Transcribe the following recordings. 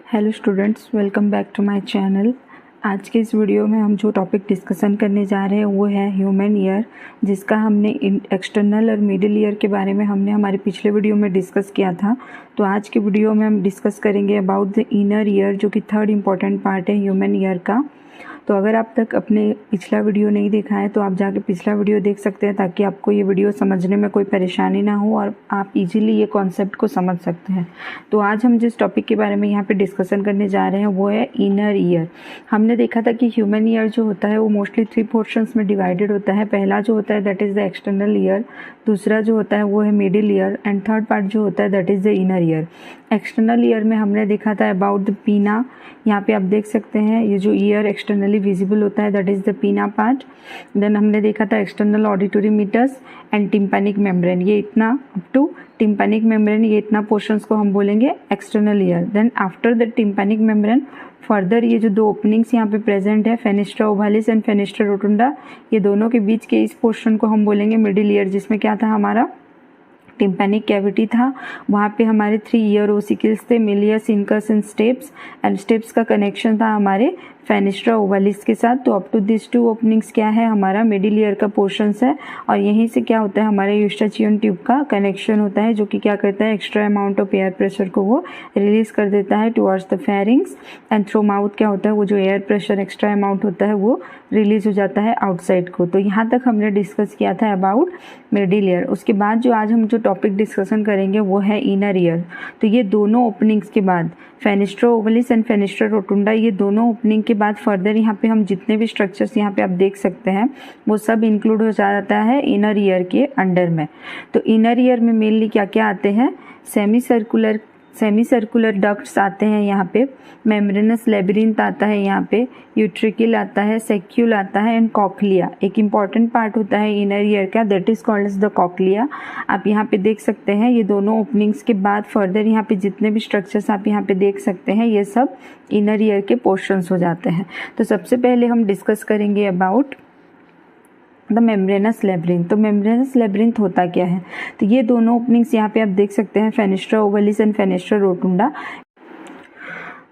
Hello students, welcome back to my channel. आज के इस वीडियो में हम जो टॉपिक डिस्कशन करने जा रहे हैं वो है ह्यूमन ईयर, जिसका हमने एक्सटर्नल और मिडिल ईयर के बारे में हमने हमारे पिछले वीडियो में डिस्कस किया था। तो आज के वीडियो में हम डिस्कस करेंगे अबाउट द इनर ईयर, जो कि थर्ड इम्पॉर्टेंट पार्ट है ह्यूमन ईयर का। तो अगर आप तक अपने पिछला वीडियो नहीं देखा है तो आप जाके पिछला वीडियो देख सकते हैं, ताकि आपको ये वीडियो समझने में कोई परेशानी ना हो और आप इजीली ये कॉन्सेप्ट को समझ सकते हैं। तो आज हम जिस टॉपिक के बारे में यहाँ पे डिस्कशन करने जा रहे हैं वो है इनर ईयर। हमने देखा था कि ह्यूमन ईयर जो होता है वो मोस्टली 3 पोर्शंस में डिवाइडेड होता है। पहला जो होता है that is the external ear, दूसरा जो होता है वो है middle ear, and third part जो होता है that is the inner ear. External ear में हमने देखा था अबाउट द पीना। यहाँ पे आप देख सकते हैं ये जो ईयर एक्सटर्नली विजिबल होता है that is the pinna part. Then हमने देखा था external auditory meatus and tympanic membrane, ये इतना अप टू टिम्पैनिक मेम्ब्रेन, ये इतना पोर्शंस को हम बोलेंगे external ear. Then after the tympanic membrane further ये जो 2 ओपनिंग्स यहाँ पे प्रेजेंट है, fenestra ovalis and fenestra rotunda, ये दोनों के बीच के इस पोर्शन को हम बोलेंगे मिडिल ईयर, जिसमें क्या था हमारा टिम्पैनिक कैविटी था। वहाँ पे हमारे 3 ईयर ओसिकल्स थे, Milius, incus and steps, and steps का कनेक्शन था हमारे फेनेस्ट्रा ओवालिस के साथ। तो अप टू दिस 2 ओपनिंग्स क्या है हमारा मिडिल ईयर का पोर्शंस है, और यहीं से क्या होता है हमारे यूस्टाचियन ट्यूब का कनेक्शन होता है, जो कि क्या करता है extra amount of air pressure को वो रिलीज कर देता है towards the pharynx, and through mouth क्या होता है वो जो एयर प्रेशर एक्स्ट्रा अमाउंट होता है वो रिलीज हो जाता है आउटसाइड को। तो यहाँ तक हमने डिस्कस किया था अबाउट मिडिल ईयर। उसके बाद जो आज हम जो टॉपिक डिस्कशन करेंगे वो है इनर ईयर। तो ये दोनों ओपनिंग्स के बाद फेनेस्ट्रा ओवलिस एंड फेनेस्ट्रा रोटुंडा, ये दोनों ओपनिंग के बाद फर्दर यहाँ पे हम जितने भी स्ट्रक्चर्स यहाँ पे आप देख सकते हैं वो सब इंक्लूड हो जाता है इनर ईयर के अंडर में। तो इनर ईयर में मेनली क्या क्या आते हैं, सेमी सर्कुलर डक्ट्स आते हैं यहाँ पे, मेम्ब्रेनस लेबिरिंथ आता है यहाँ पे, यूट्रिकल आता है, सेक्यूल आता है, एंड कॉक्लिया एक इम्पॉर्टेंट पार्ट होता है इनर ईयर का, that is called as the cochlea. आप यहाँ पे देख सकते हैं ये दोनों ओपनिंग्स के बाद फर्दर यहाँ पे जितने भी स्ट्रक्चर्स आप यहाँ पे देख सकते हैं ये सब इनर ईयर के पोर्शंस हो जाते हैं। तो सबसे पहले हम डिस्कस करेंगे अबाउट द मेम्ब्रेनस लेब्रिंथ। तो मेम्ब्रेनस लेब्रिंथ होता क्या है, तो ये दोनों ओपनिंग्स यहाँ पे आप देख सकते हैं फेनेस्ट्रा ओवलिस एंड फेनेस्ट्रा रोटुंडा।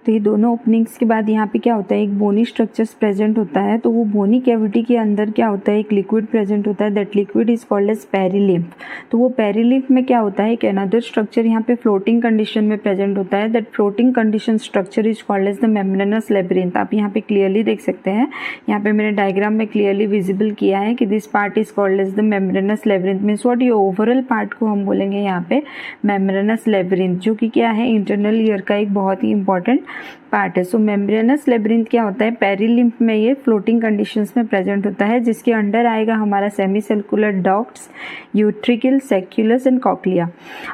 तो ये दोनों ओपनिंग्स के बाद यहाँ पे क्या होता है एक बोनी स्ट्रक्चर्स प्रेजेंट होता है। तो वो बोनी कैविटी के अंदर क्या होता है एक लिक्विड प्रेजेंट होता है, that liquid is called as perilymph. तो वो पेरिलिम्फ में क्या होता है एक अनदर स्ट्रक्चर यहाँ पे फ्लोटिंग कंडीशन में प्रेजेंट होता है, that floating condition structure is called as the membranous labyrinth. आप यहाँ पे क्लियरली देख सकते हैं, यहाँ पे मैंने डायग्राम में क्लियरली विजिबल किया है कि this part is called as the membranous labyrinth. Means what, ये ओवरऑल पार्ट को हम बोलेंगे यहाँ पे मेम्ब्रेनस लेब्रिंथ, जो कि क्या है इंटरनल ईयर का एक बहुत ही इंपॉर्टेंट पार्ट है। सो मेम्ब्रेनस लेब्रिंथ क्या होता है, पेरिलिम्फ में ये फ्लोटिंग कंडीशंस में प्रेजेंट होता है, जिसके अंडर आएगा हमारा semi circular ducts, utricle, sacculus and cochlea.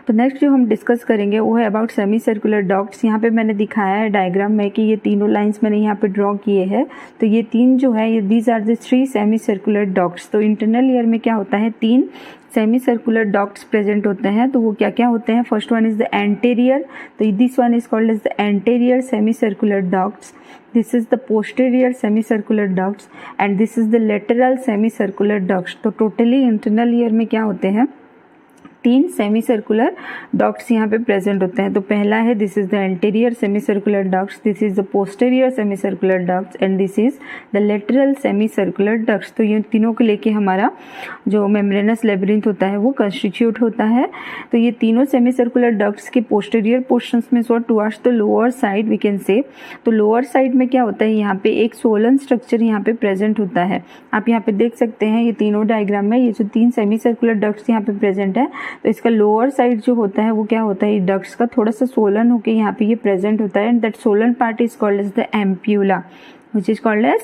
तो नेक्स्ट जो हम डिस्कस करेंगे वो है अबाउट सेमी सर्कुलर डक्ट्स। यहाँ पे मैंने दिखाया है डायग्राम में कि ये तीनों लाइंस मैंने यहाँ पे ड्रॉ किए हैं। तो ये 3 जो है ये these are the 3 semi circular ducts. तो इंटरनल ईयर में क्या होता है 3 सेमी सर्कुलर डक्ट्स प्रेजेंट होते हैं। तो वो क्या क्या होते हैं, first one is the anterior, तो this one is called as the anterior semi circular ducts, this is the posterior semi circular ducts, and this is the lateral semi circular ducts. तो टोटली इंटरनल ईयर में क्या होते हैं 3 semi circular ducts यहाँ पे present होते हैं। तो पहला है this is the anterior semi circular ducts, this is the posterior semi circular ducts, and this is the lateral semi circular ducts. तो ये तीनों को लेके हमारा जो मेम्ब्रेनस लेब्रिंथ होता है वो कंस्टिट्यूट होता है। तो ये तीनों सेमी सर्कुलर डक्ट्स के पोस्टेरियर पोर्शंस में so towards the lower side we can say. तो लोअर साइड में क्या होता है यहाँ पे एक सोलन स्ट्रक्चर यहाँ पे प्रेजेंट होता है। आप यहाँ पे देख सकते हैं ये तीनों डायग्राम में ये जो 3 सेमी सर्कुलर डक्ट्स यहाँ पे प्रेजेंट है, तो इसका लोअर साइड जो होता है वो क्या होता है डक्ट्स का थोड़ा सा सोलन होके यहाँ पे ये प्रेजेंट होता है, and that swollen part is called as the ampulla, which is called as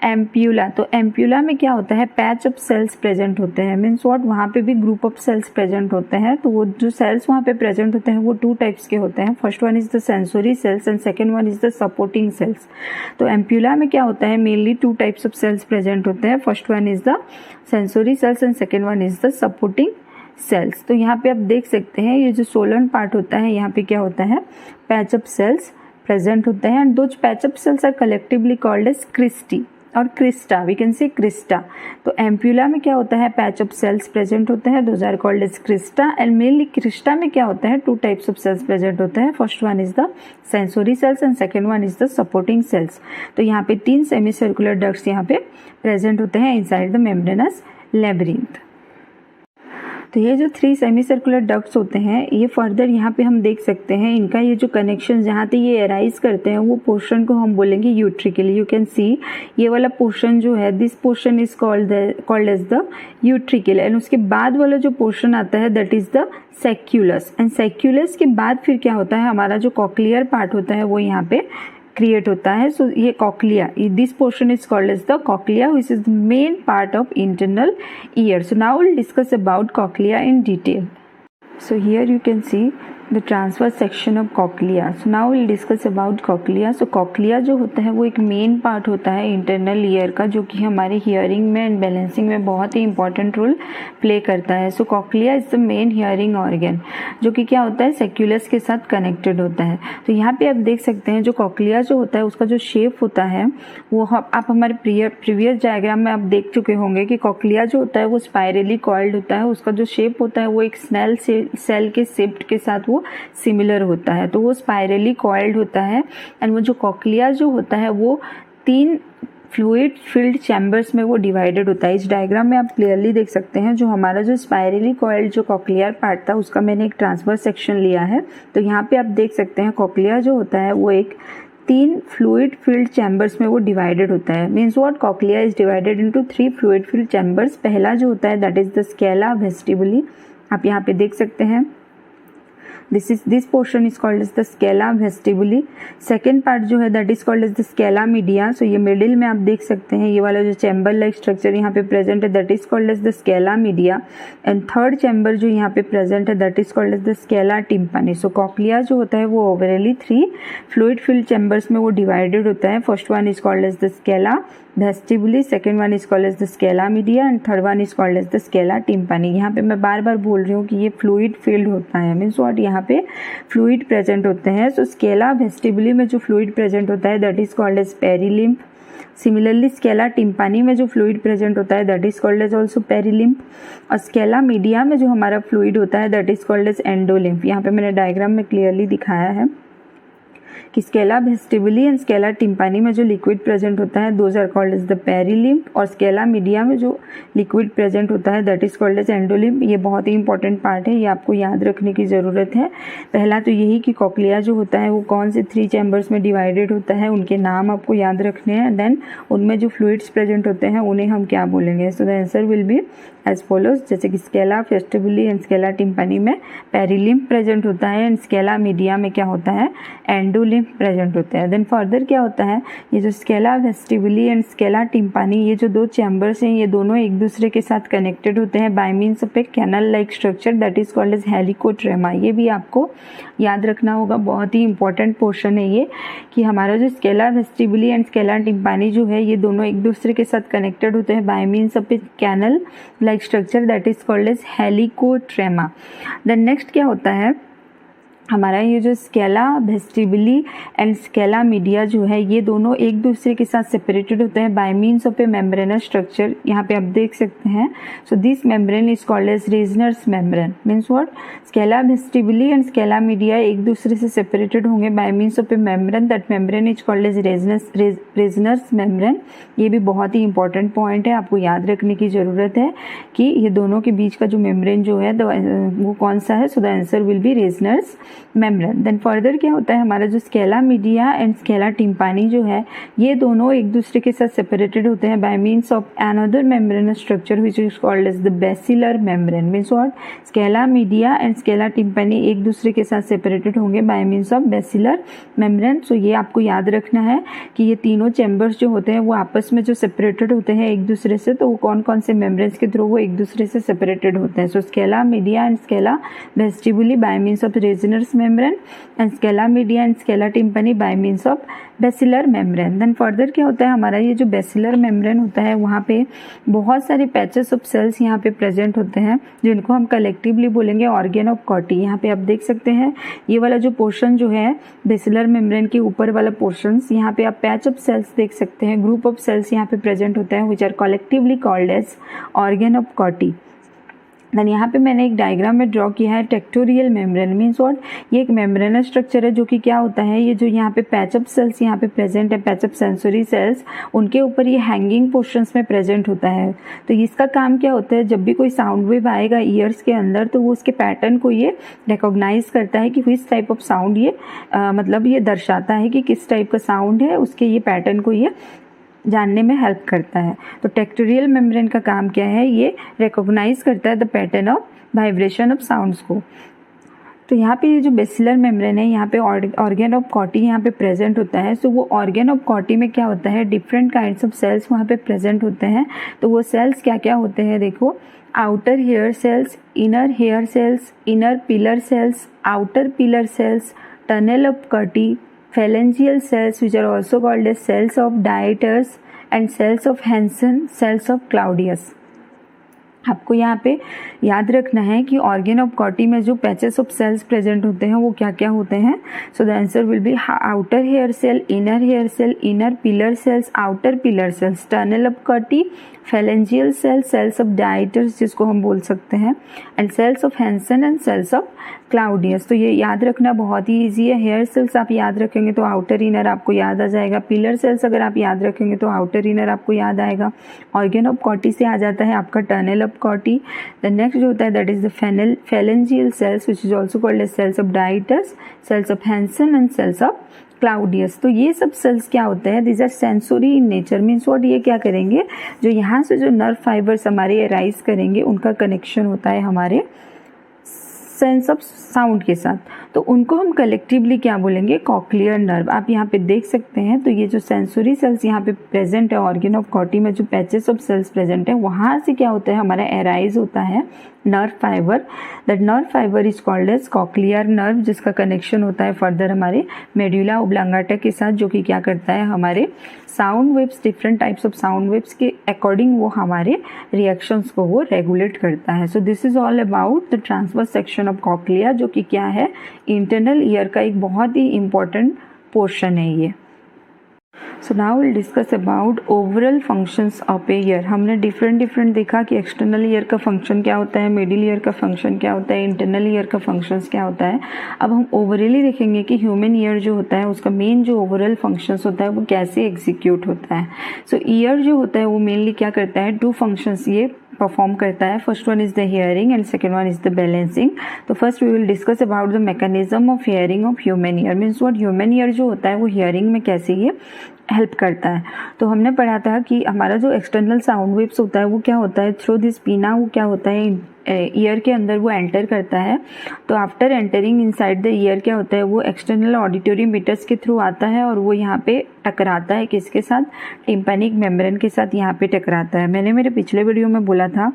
ampulla. तो एम्प्यूला में क्या होता है पैच ऑफ सेल्स प्रेजेंट होते हैं, मीन्स व्हाट, वहाँ पे भी ग्रुप ऑफ सेल्स प्रेजेंट होते हैं। तो वो जो सेल्स वहाँ पे प्रेजेंट होते हैं वो 2 टाइप्स के होते हैं, first one is the sensory cells and second one is the supporting cells. तो एम्प्यूला में क्या होता है mainly 2 types of cells present होते हैं, first one is the sensory cells and second one is the supporting cells. तो यहाँ पे आप देख सकते हैं ये जो सोलन पार्ट होता है यहाँ पे क्या होता है पैच ऑफ सेल्स प्रेजेंट होते हैं, and those patch of cells are collectively called as cristae. और crista, we can say crista. तो एम्प्यूला में क्या होता है, पैच ऑफ सेल्स प्रेजेंट होता है, those are called as crista. And mainly crista में क्या होता है, 2 टाइप्स ऑफ सेल्स प्रेजेंट होता है। First one is the sensory cells and second one is the supporting cells. तो यहाँ पे 3 सेमी सर्कुलर डक्ट्स यहाँ पे प्रेजेंट होते हैं इनसाइड द मेम्ब्रेनस लेब्रिंथ। तो ये जो 3 सेमी सर्कुलर डक्ट्स होते हैं, ये फर्दर यहाँ पे हम देख सकते हैं इनका ये जो कनेक्शन जहाँ पे ये अराइज करते हैं, वो पोर्शन को हम बोलेंगे यूट्रिकल। यू कैन सी ये वाला पोर्शन जो है, this portion is called as the utricle. And उसके बाद वाला जो पोर्शन आता है that is the sacculus. And sacculus के बाद फिर क्या होता है, हमारा जो कॉक्लियर पार्ट होता है वो यहाँ पे क्रिएट होता है। सो ये cochlea, this portion is called as the cochlea which is the main part of internal ear. So now will discuss about cochlea in detail. So here you can see the transverse section of cochlea. So now we'll discuss about cochlea. So cochlea जो होता है वो एक main part होता है internal ear का, जो कि हमारे हियरिंग में एंड बैलेंसिंग में बहुत ही इंपॉर्टेंट रोल प्ले करता है। So cochlea is the main hearing organ, जो कि क्या होता है, सेक्यूलस के साथ कनेक्टेड होता है। तो यहाँ पे आप देख सकते हैं जो कॉक्लिया जो होता है उसका जो शेप होता है वो आप हमारे प्रीवियस डायग्राम में आप देख चुके होंगे कि कॉक्लिया जो होता है वो स्पाइरली कॉइल्ड होता है। उसका जो शेप होता है वो एक स्नेल सेल के शेप के साथ वो सिमिलर होता है, तो वो स्पाइरली कॉइल्ड होता है। एंड वो जो कॉक्लिया जो होता है वो 3 फ्लूइड फिल्ड चैम्बर्स में वो डिवाइडेड होता है। इस डायग्राम में आप क्लियरली देख सकते हैं जो हमारा जो स्पाइरली कॉइल्ड जो कॉक्लियर पार्ट था उसका मैंने एक ट्रांसवर्स सेक्शन लिया है। तो यहाँ पे आप देख सकते हैं कॉक्लिया जो होता है वो एक 3 फ्लूइड फिल्ड चैम्बर्स में वो डिवाइडेड होता है। Means what, cochlea is divided into 3 fluid filled chambers. पहला जो होता है that is the scala vestibuli, आप यहाँ पे देख सकते हैं this portion is called as the scala vestibuli। Second part जो है that is called as the scala media. So ये मिडिल में आप देख सकते हैं ये वाला जो चैम्बर लाइक स्ट्रक्चर यहाँ पे प्रेजेंट है that is called as the scala media. And third chamber जो यहाँ पे प्रेजेंट है that is called as the scala tympani. So cochlea जो होता है वो ओवरऑली 3 फ्लूइड फिल्ड चैम्बर्स में वो डिवाइडेड होता है। First one is called as the scala vestibuli, second one is called as the scala media and third one is called as the scala tympani. यहाँ पे मैं बार बार बोल रही हूँ कि ये फ्लूइड फील्ड होता है, मीन्स व्हाट, यहाँ पे फ्लूइड प्रेजेंट होते हैं। सो स्केला वेस्टिबुली में जो फ्लूइड प्रेजेंट होता है that is called as perilymph. Similarly scala tympani में जो फ्लूइड प्रेजेंट होता है that is called as also perilymph. और स्केला मीडिया में जो हमारा फ्लूइड होता है that is called as endolymph. यहाँ पे मैंने डायग्राम में क्लियरली दिखाया है कि scala vestibuli and scala tympani में जो लिक्विड प्रेजेंट होता है those are called as the perilymph. और स्केला मीडिया में जो लिक्विड प्रेजेंट होता है that is called as endolymph. ये बहुत ही इंपॉर्टेंट पार्ट है, ये आपको याद रखने की ज़रूरत है। पहला तो यही कि कॉक्लिया जो होता है वो कौन से 3 चैम्बर्स में डिवाइडेड होता है, उनके नाम आपको याद रखने हैं। देन उनमें जो फ्लूइड्स प्रेजेंट होते हैं उन्हें हम क्या बोलेंगे। So the answer will be as follows, जैसे कि scala vestibuli and scala tympani में पेरिलिम्फ प्रेजेंट होता है एंड स्केला मीडिया में क्या होता है, एंडोलिम्फ प्रेजेंट होता है। देन फर्दर क्या होता है, ये जो स्केला वेस्टिबुली एंड स्केला टिम्पानी ये जो 2 चैम्बर्स हैं ये दोनों एक दूसरे के साथ कनेक्टेड होते हैं by means of a canal like structure that is called as helicotrema. ये भी आपको याद रखना होगा, बहुत ही इंपॉर्टेंट पोर्शन है ये, कि हमारा जो scala vestibuli and scala tympani जो है ये दोनों एक दूसरे के साथ कनेक्टेड होते हैं by means of a canal like structure that is called as helicotrema. Then next क्या होता है, हमारा ये जो scala vestibuli and scala media जो है ये दोनों एक दूसरे के साथ सेपरेटेड होते हैं by means of a membranous structure. यहाँ पे आप देख सकते हैं। So this membrane is called as Reissner's membrane. Means what, scala vestibuli and scala media एक दूसरे से सेपरेटेड होंगे by means of a membrane, that membrane is called as Reissner's membrane. ये भी बहुत ही इंपॉर्टेंट पॉइंट है, आपको याद रखने की ज़रूरत है कि ये दोनों के बीच का जो मेम्ब्रेन जो है वो कौन सा है। So the answer will be Reissner's membrane. Then further क्या होता है, हमारा जो scala media and scala tympani जो है ये दोनों एक दूसरे के साथ सेपरेटेड होते हैं by means of another membranous structure which is called as the basilar membrane. Means what, scala media and scala tympani एक दूसरे के साथ सेपरेटेड होंगे by means of basilar membrane. So ये आपको याद रखना है कि ये तीनों चैम्बर्स जो होते हैं वो आपस में जो सेपरेटेड होते हैं एक दूसरे से, तो वो कौन कौन से मेम्ब्रेन्स के थ्रू वो एक दूसरे से सेपरेटेड होते हैं। So scala media and scala vestibuli by means of Reissner's transverse membrane and scala media and scala tympani by means of basilar membrane. Then further क्या होता है, हमारा ये जो बेसिलर मेम्ब्रेन होता है वहाँ पे बहुत सारे पैचेस ऑफ सेल्स यहाँ पे प्रेजेंट होते हैं, जिनको हम कलेक्टिवली बोलेंगे ऑर्गेन ऑफ कॉटी। यहाँ पे आप देख सकते हैं ये वाला जो पोर्शन जो है बेसिलर मेम्ब्रेन के ऊपर वाला पोर्शन, यहाँ पे आप पैच ऑफ सेल्स देख सकते हैं, ग्रुप ऑफ सेल्स यहाँ पे प्रेजेंट होता है which are collectively called as organ of Corti. Then यहाँ पे मैंने एक डायग्राम में ड्रॉ किया है टेक्टोरियल मेम्ब्रेन मीन्स व्हाट, ये एक मेम्ब्रेनस स्ट्रक्चर है जो कि क्या होता है, ये जो यहाँ पे पैच ऑफ सेल्स यहाँ पे प्रेजेंट है, पैच ऑफ सेंसरी सेल्स, उनके ऊपर ये हैंगिंग पोर्शंस में प्रेजेंट होता है। तो इसका काम क्या होता है, जब भी कोई साउंड वेव आएगा ईयर्स के अंदर तो वो उसके पैटर्न को ये रिकॉग्नाइज करता है कि किस टाइप ऑफ साउंड ये मतलब ये दर्शाता है कि किस टाइप का साउंड है, उसके ये पैटर्न को ये जानने में हेल्प करता है। तो टेक्टोरियल मेम्ब्रेन का काम क्या है, ये रिकॉग्नाइज करता है the pattern of vibration of sounds को। तो यहाँ पे ये जो बेसिलर मेम्ब्रेन है, यहाँ पे ऑर्गेन ऑफ कॉटी यहाँ पे प्रेजेंट होता है। सो वो ऑर्गेन ऑफ कॉटी में क्या होता है, डिफरेंट काइंड्स ऑफ सेल्स वहाँ पे प्रेजेंट होते हैं। तो वो सेल्स क्या क्या होते हैं देखो, outer hair cells, inner hair cells, inner pillar cells, outer pillar cells, tunnel of Corti, phalangeal cells which are also called as cells of Dieters and cells of Hansen, cells of Claudius। आपको यहाँ पे याद रखना है कि organ of कॉटी में जो patches of cells present होते हैं वो क्या क्या होते हैं। So the answer will be outer hair cell, inner pillar cells, outer pillar cells, tunnel of Corti, phalangeal cells, cells of Deiters जिसको हम बोल सकते हैं, and cells of Hensen and cells of Claudius. तो ये याद रखना बहुत ही ईजी है। हेयर सेल्स आप याद रखेंगे तो आउटर इनर आपको याद आ जाएगा, पिलर सेल्स अगर आप याद रखेंगे तो आउटर इनर आपको याद आएगा। ऑर्गेन ऑफ कॉटी से आ जाता है आपका टनल ऑफ कॉटी। द नेक्स्ट जो होता है that is the phalangeal cells which is also called as cells of Dieters, cells of Hansen and cells of Claudius. तो ये सब सेल्स क्या होते हैं, this are sensory in nature means what, ये क्या करेंगे, जो यहाँ से जो नर्व फाइबर्स हमारे अराइज करेंगे उनका कनेक्शन होता है हमारे सेंस ऑफ साउंड के साथ। तो उनको हम कलेक्टिवली क्या बोलेंगे, कॉक्लियर नर्व। आप यहाँ पे देख सकते हैं तो ये जो सेंसोरी सेल्स यहाँ पे प्रेजेंट है ऑर्गेन ऑफ कॉटी में, जो पैचेस ऑफ सेल्स प्रेजेंट है, वहाँ से क्या होता है हमारा एराइज होता है nerve fiber. That nerve fiber is called as cochlear nerve, जिसका कनेक्शन होता है फर्दर हमारे मेड्यूला ओब्लांगाटा के साथ, जो कि क्या करता है हमारे sound waves, different types of sound waves के अकॉर्डिंग वो हमारे रिएक्शंस को वो रेगुलेट करता है। So this is all about the transverse section of cochlea, जो कि क्या है, इंटरनल ईयर का एक बहुत ही इंपॉर्टेंट पोर्शन है ये। सो now will discuss about overall functions of a year. हमने डिफरेंट देखा कि एक्सटर्नल ईयर का फंक्शन क्या होता है, मिडिल ईयर का फंक्शन क्या होता है, इंटरनल ईयर का फंक्शंस क्या होता है। अब हम ओवरऑली देखेंगे कि ह्यूमन ईयर जो होता है उसका मेन जो ओवरऑल फंक्शंस होता है वो कैसे एग्जीक्यूट होता है। सो ईयर जो होता है वो मेनली क्या करता है, 2 फंक्शंस ये परफॉर्म करता है। First one is the hearing and second one is the balancing. तो first we will discuss about the mechanism of hearing of human ear means what, human ear जो होता है वो हियरिंग में कैसे ये हेल्प करता है। तो हमने पढ़ा था कि हमारा जो एक्सटर्नल साउंड वेव्स होता है वो क्या होता है, थ्रू दिस पीना वो क्या होता है ईयर के अंदर वो एंटर करता है। तो after entering inside the year क्या होता है, वो एक्सटर्नल ऑडिटरी मीटर्स के थ्रू आता है और वो यहाँ पे टकराता है किसके साथ, टिम्पैनिक मेम्ब्रेन के साथ यहाँ पे टकराता है। मैंने मेरे पिछले वीडियो में बोला था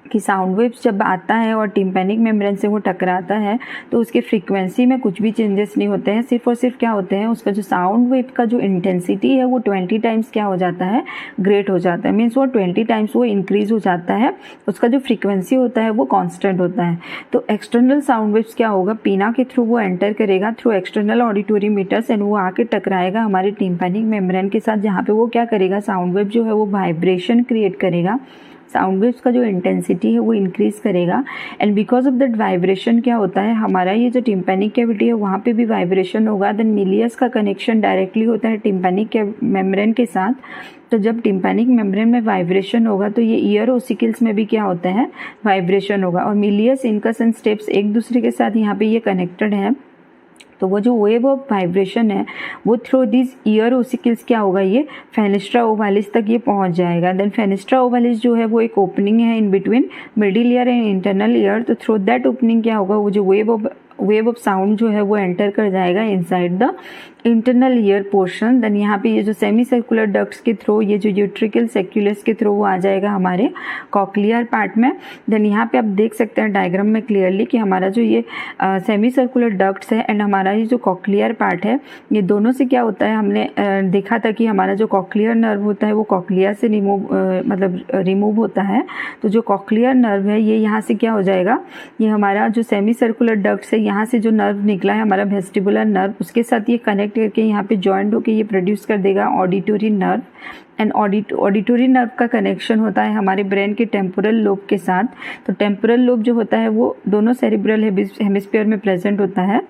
कि साउंड वेव्स जब आता है और टिम्पैनिक मेम्ब्रेन से वो टकराता है तो उसके फ्रीक्वेंसी में कुछ भी चेंजेस नहीं होते हैं, सिर्फ और सिर्फ क्या होते हैं, उसका जो साउंड वेव का जो इंटेंसिटी है वो 20 टाइम्स क्या हो जाता है, ग्रेट हो जाता है। मीन्स वो 20 टाइम्स वो इंक्रीज हो जाता है, उसका जो फ्रीक्वेंसी होता है वो कांस्टेंट होता है। तो एक्सटर्नल साउंड वेव्स क्या होगा, पीना के थ्रू वो एंटर करेगा through external auditory meatus and वो आके टकराएगा हमारे टिम्पैनिक मेम्ब्रेन के साथ, जहाँ पे वो क्या करेगा, साउंड वेव जो है वो वाइब्रेशन क्रिएट करेगा, साउंड वेव्स का जो इंटेंसिटी है वो इंक्रीज करेगा। And because of that vibration क्या होता है, हमारा ये जो टिम्पैनिक कैविटी है वहाँ पे भी वाइब्रेशन होगा। देन मिलियस का कनेक्शन डायरेक्टली होता है टिम्पैनिक मेम्ब्रेन के साथ। तो जब टिम्पैनिक मेम्ब्रेन में वाइब्रेशन होगा तो ये ईयर ओसिकल्स में भी क्या होता है, वाइब्रेशन होगा। और मिलियस, इनकस एंड स्टेप्स एक दूसरे के साथ यहाँ पे ये कनेक्टेड है। तो वो जो वेव ऑफ वाइब्रेशन है वो थ्रू दिस ईयर ओसिकल्स क्या होगा, ये फेनेस्ट्रा ओवालिस तक ये पहुंच जाएगा। देन फेनेस्ट्रा ओवालिस जो है वो एक ओपनिंग है in between middle ear and internal ear. तो थ्रू दैट ओपनिंग क्या होगा, वो जो वेव ऑफ साउंड जो है वो एंटर कर जाएगा inside the internal ear portion, then यहाँ पे ये जो सेमी सर्कुलर डक्ट्स के थ्रू ये जो यूट्रिकल सेक्यूलस के थ्रू वो आ जाएगा हमारे कॉक्लियर पार्ट में। देन यहाँ पे आप देख सकते हैं डायग्राम में क्लियरली कि हमारा जो ये सेमी सर्कुलर डक्ट्स है एंड हमारा ये जो कॉक्लियर पार्ट है, ये दोनों से क्या होता है, हमने देखा था कि हमारा जो कॉक्लियर नर्व होता है वो कॉक्लिया से रिमूव होता है। तो जो कॉक्लियर नर्व है ये यहाँ से क्या हो जाएगा, ये हमारा जो सेमी सर्कुलर डक्ट्स है यहाँ से जो नर्व निकला है हमारा वेस्टिबुलर नर्व, उसके साथ ये कनेक्ट करके यहाँ पे जॉइंट होकर ये प्रोड्यूस कर देगा auditory nerve. And auditory nerve का कनेक्शन होता है हमारे ब्रेन के टेम्पोरल लोब के साथ। तो टेम्पोरल लोब जो होता है वो दोनों सेरिब्रल हेमिस्फीयर में प्रेजेंट होता है।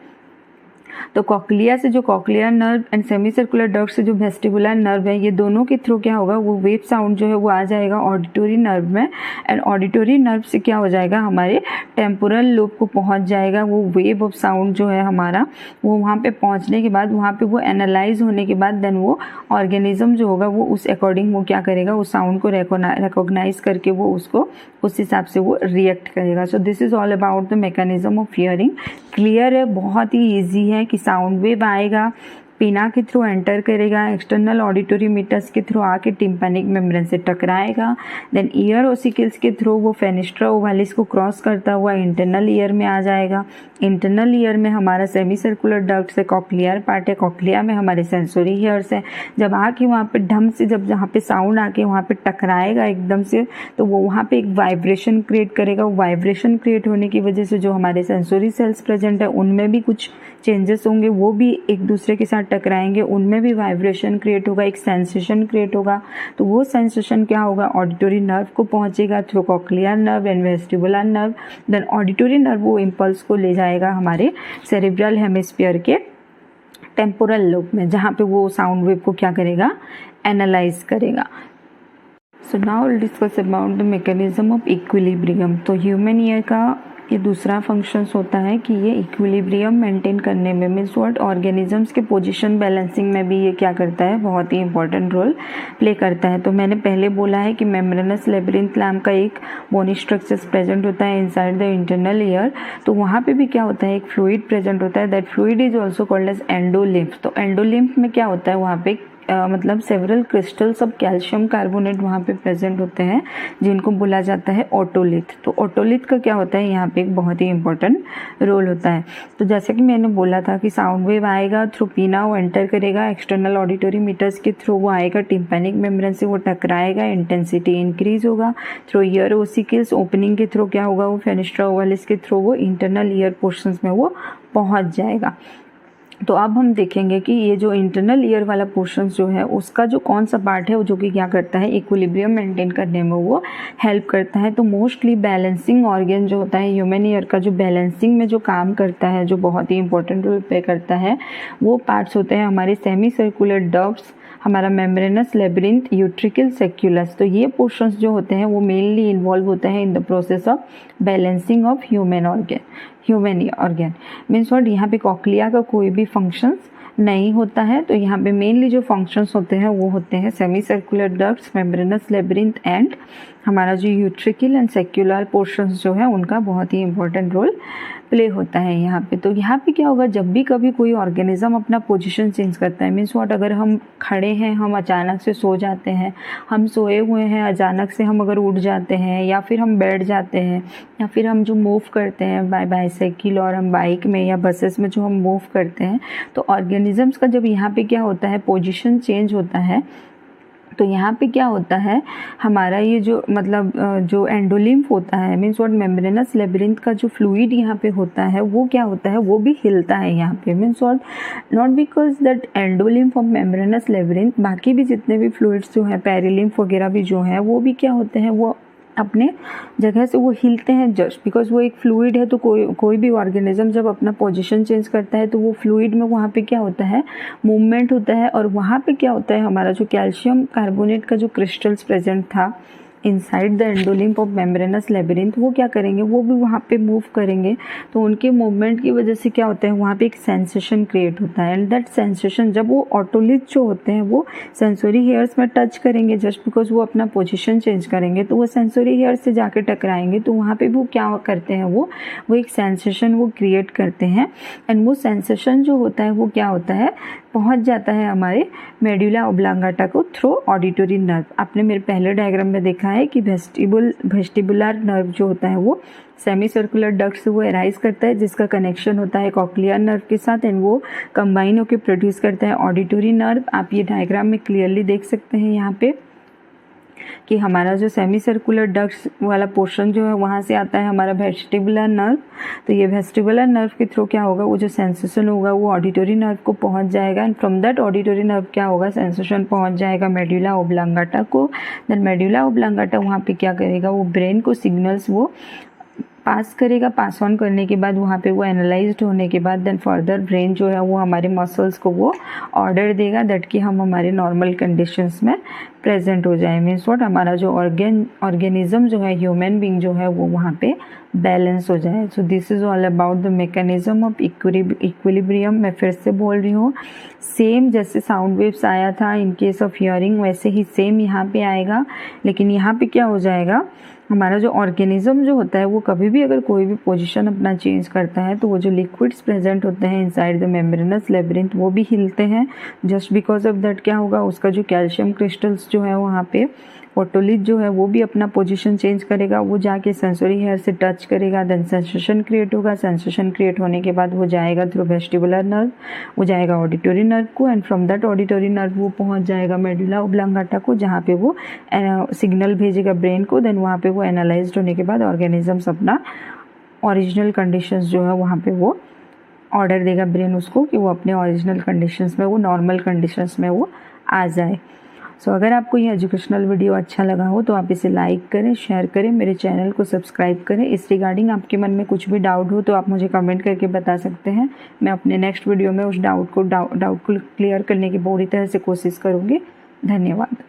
तो कॉक्लिया से जो cochlear nerve and semi circular duct से जो वेस्टिबुलर नर्व है, ये दोनों के थ्रू क्या होगा, वो वेव साउंड जो है वो आ जाएगा ऑडिटरी नर्व में। एंड ऑडिटरी नर्व से क्या हो जाएगा, हमारे टेम्पोरल लोब को पहुंच जाएगा वो वेव ऑफ साउंड जो है हमारा, वो वहाँ पे पहुँचने के बाद वहाँ पे वो एनालाइज होने के बाद देन वो ऑर्गेनिज्म जो होगा वो उस अकॉर्डिंग वो क्या करेगा, उस साउंड को रिकॉग्नाइज करके वो उसको उस हिसाब से वो रिएक्ट करेगा। So this is all about the mechanism of hearing. Clear है, बहुत ही ईजी है कि साउंड वेव आएगा, पिना के थ्रू एंटर करेगा, एक्सटर्नल ऑडिटरी मीटर्स के थ्रू आके टिम्पैनिक मेम्ब्रेन से टकराएगा, देन ईयर ओसिकल्स के थ्रू वो फेनिस्ट्रा ओवालिस को क्रॉस करता हुआ इंटरनल ईयर में आ जाएगा। इंटरनल ईयर में हमारा सेमी सर्कुलर डक्ट से कॉक्लियर पार्ट है, कॉक्लिया में हमारे सेंसोरी हेयर्स है। जब आके वहाँ पे ढंग से जब जहाँ पे साउंड आके वहाँ पे टकराएगा एकदम से, तो वो वहाँ पे एक वाइब्रेशन क्रिएट करेगा। वो वाइब्रेशन क्रिएट होने की वजह से जो हमारे सेंसोरी सेल्स प्रेजेंट है उनमें भी कुछ चेंजेस होंगे, वो भी एक दूसरे के साथ टकराएंगे, उनमें भी वाइब्रेशन क्रिएट होगा, एक सेंसेशन क्रिएट होगा। तो वो सेंसेशन क्या होगा, ऑडिटरी नर्व को पहुंचेगा through cochlear nerve and vestibular nerve. Then auditory nerve वो इम्पल्स को ले जाएगा हमारे सेरिब्रल हेमिस्फीयर के टेम्पोरल लोब में, जहाँ पे वो साउंड वेव को क्या करेगा, एनालाइज करेगा। सो now will discuss about the mechanism of equilibrium. तो ह्यूमन ईयर का ये दूसरा फंक्शंस होता है कि ये इक्विलिब्रियम मेंटेन करने में, मीन्स व्हाट, ऑर्गेनिजम्स के पोजीशन बैलेंसिंग में भी ये क्या करता है, बहुत ही इंपॉर्टेंट रोल प्ले करता है। तो मैंने पहले बोला है कि मेम्ब्रेनस लेबिरिंथ लैम्प का एक बोनी स्ट्रक्चर्स प्रेजेंट होता है इनसाइड द इंटरनल ईयर। तो वहाँ पे भी क्या होता है, एक फ्लूइड प्रेजेंट होता है, that fluid is also called as endolymph. तो एंडोलिम्फ में क्या होता है, वहाँ पे मतलब several crystals of calcium carbonate वहाँ पे प्रेजेंट होते हैं, जिनको बोला जाता है ओटोलिथ। तो ओटोलिथ का क्या होता है, यहाँ पे एक बहुत ही इंपॉर्टेंट रोल होता है। तो जैसे कि मैंने बोला था कि साउंड वेव आएगा थ्रू पीना, वो एंटर करेगा एक्सटर्नल ऑडिटरी मीटर्स के थ्रू, वो आएगा टिम्पैनिक मेम्ब्रेन से, वो टकराएगा, इंटेंसिटी इंक्रीज होगा थ्रू ईयर ओसिकल्स, ओपनिंग के थ्रू क्या होगा, वो फेनिस्ट्रा ओवालिस के थ्रू वो इंटरनल ईयर पोर्शंस में वो पहुँच जाएगा। तो अब हम देखेंगे कि ये जो इंटरनल ईयर वाला पोर्शन जो है उसका जो कौन सा पार्ट है वो जो कि क्या करता है, इक्विलिब्रियम मेंटेन करने में वो हेल्प करता है। तो मोस्टली बैलेंसिंग ऑर्गन जो होता है ह्यूमन ईयर का, जो बैलेंसिंग में जो काम करता है, जो बहुत ही इंपॉर्टेंट रोल प्ले करता है, वो पार्ट्स होते हैं हमारे सेमी सर्कुलर डक्ट्स, हमारा मेम्ब्रेनस लेबिरिंथ, यूट्रिकल सेक्यूलस। तो ये पोर्शंस जो होते हैं वो मेनली इन्वॉल्व होते हैं in the process of balancing of human organ. Means what, यहाँ पे कॉक्लिया का कोई भी फंक्शंस नहीं होता है। तो यहाँ पे मेनली जो फंक्शंस होते हैं वो होते हैं semi circular ducts, membranes labyrinth and हमारा जो यूट्रिकल एंड सेक्युलर पोर्शंस जो है उनका बहुत ही इंपॉर्टेंट रोल प्ले होता है यहाँ पे। तो यहाँ पे क्या होगा, जब भी कभी कोई ऑर्गेनिज्म अपना पोजीशन चेंज करता है, मीन्स व्हाट, अगर हम खड़े हैं, हम अचानक से सो जाते हैं, हम सोए हुए हैं, अचानक से हम अगर उठ जाते हैं, या फिर हम बैठ जाते हैं, या फिर हम जो मूव करते हैं बाय बाइसाइकिल और हम बाइक में या बसेस में जो हम मूव करते हैं, तो ऑर्गेनिजम्स का जब यहाँ पे क्या होता है, पोजीशन चेंज होता है, तो यहाँ पे क्या होता है, हमारा ये जो मतलब जो एंडोलिम्फ होता है, मीन्स व्हाट, मेम्ब्रेनस लेबिरिंथ का जो फ्लूइड यहाँ पे होता है वो क्या होता है, वो भी हिलता है यहाँ पे। Means what, not because that endolymph of membranes labyrinth, बाकी भी जितने भी फ्लूइड्स जो हैं, पेरिलिम्फ वगैरह भी जो हैं, वो भी क्या होते हैं, वो अपने जगह से वो हिलते हैं जस्ट बिकॉज वो एक फ्लूइड है। तो कोई भी ऑर्गेनिज्म जब अपना पोजीशन चेंज करता है तो वो फ्लूइड में वहाँ पे क्या होता है, मूवमेंट होता है, और वहाँ पे क्या होता है, हमारा जो कैल्शियम कार्बोनेट का जो क्रिस्टल्स प्रेजेंट था inside the endolymph of membranes labyrinth, वो क्या करेंगे, वो भी वहाँ पे मूव करेंगे। तो उनके मूवमेंट की वजह से क्या होता है, वहाँ पे एक सेंसेशन क्रिएट होता है, एंड दैट सेंसेशन जब वो ऑटोलिथ जो होते हैं वो सेंसोरी हेयर्स में टच करेंगे, जस्ट बिकॉज वो अपना पोजीशन चेंज करेंगे, तो वो सेंसोरी हेयर्स से जाके टकराएंगे। तो वहाँ पे वो क्या करते हैं, वो एक सेंसेशन वो क्रिएट करते हैं, एंड वो सेंसेशन जो होता है वो क्या होता है, पहुंच जाता है हमारे मेडुला ऑब्लांगाटा को थ्रू ऑडिटरी नर्व। आपने मेरे पहले डायग्राम में देखा है कि वेस्टिबुलर नर्व जो होता है वो सेमी सर्कुलर डक्ट से वो एराइज करता है, जिसका कनेक्शन होता है कॉक्लियर नर्व के साथ, एंड वो कंबाइन होकर प्रोड्यूस करता है ऑडिटरी नर्व। आप ये डायग्राम में क्लियरली देख सकते हैं यहाँ पे कि हमारा जो सेमी सर्कुलर डक्ट्स वाला पोर्शन जो है वहाँ से आता है हमारा वेस्टिबुलर नर्व। तो ये वेस्टिबुलर नर्व के थ्रू क्या होगा, वो जो सेंसेशन होगा वो ऑडिटरी नर्व को पहुँच जाएगा, and from that auditory nerve क्या होगा, सेंसेशन पहुँच जाएगा मेडुला ऑब्लांगाटा को। देन मेडुला ऑब्लांगाटा वहाँ पे क्या करेगा, वो ब्रेन को सिग्नल्स वो पास करेगा। पास ऑन करने के बाद वहाँ पे वो एनालाइज्ड होने के बाद देन फर्दर ब्रेन जो है वो हमारे मसल्स को वो ऑर्डर देगा दैट कि हम हमारे नॉर्मल कंडीशंस में प्रेजेंट हो जाए। मीन्स व्हाट, हमारा जो ऑर्गेनिज्म जो है, ह्यूमन बीइंग जो है वो वहाँ पे बैलेंस हो जाए। So this is all about the mechanism of equilibrium. मैं फिर से बोल रही हूँ, सेम जैसे साउंड वेव्स आया था इन केस ऑफ हियरिंग, वैसे ही सेम यहाँ पे आएगा। लेकिन यहाँ पे क्या हो जाएगा, हमारा जो ऑर्गेनिज्म जो होता है वो कभी भी अगर कोई भी पोजीशन अपना चेंज करता है तो वो जो लिक्विड्स प्रेजेंट होते हैं इनसाइड द मेम्ब्रेनस लेबिरिंथ वो भी हिलते हैं। जस्ट बिकॉज ऑफ दैट क्या होगा, उसका जो कैल्शियम क्रिस्टल्स जो है वहाँ पे ओटोलिथ जो है वो भी अपना पोजीशन चेंज करेगा, वो जाके सेंसरी हेयर से टच करेगा, देन सेंसेशन क्रिएट होगा। सेंसेशन क्रिएट होने के बाद वो जाएगा थ्रू वेस्टिबुलर नर्व, वो जाएगा ऑडिटरी नर्व को, and from that auditory nerve वो पहुंच जाएगा मेडुला ऑब्लांगाटा को, जहाँ पे वो सिग्नल भेजेगा ब्रेन को। देन वहाँ पे वो एनालाइज्ड होने के बाद ऑर्गेनिजम्स अपना ओरिजिनल कंडीशंस जो है वहाँ पे वो ऑर्डर देगा ब्रेन उसको कि वो अपने ओरिजिनल कंडीशंस में, वो नॉर्मल कंडीशंस में वो आ जाए। सो अगर आपको ये एजुकेशनल वीडियो अच्छा लगा हो तो आप इसे लाइक करें, शेयर करें, मेरे चैनल को सब्सक्राइब करें। इस रिगार्डिंग आपके मन में कुछ भी डाउट हो तो आप मुझे कमेंट करके बता सकते हैं। मैं अपने नेक्स्ट वीडियो में उस डाउट को क्लियर करने की पूरी तरह से कोशिश करूँगी। धन्यवाद।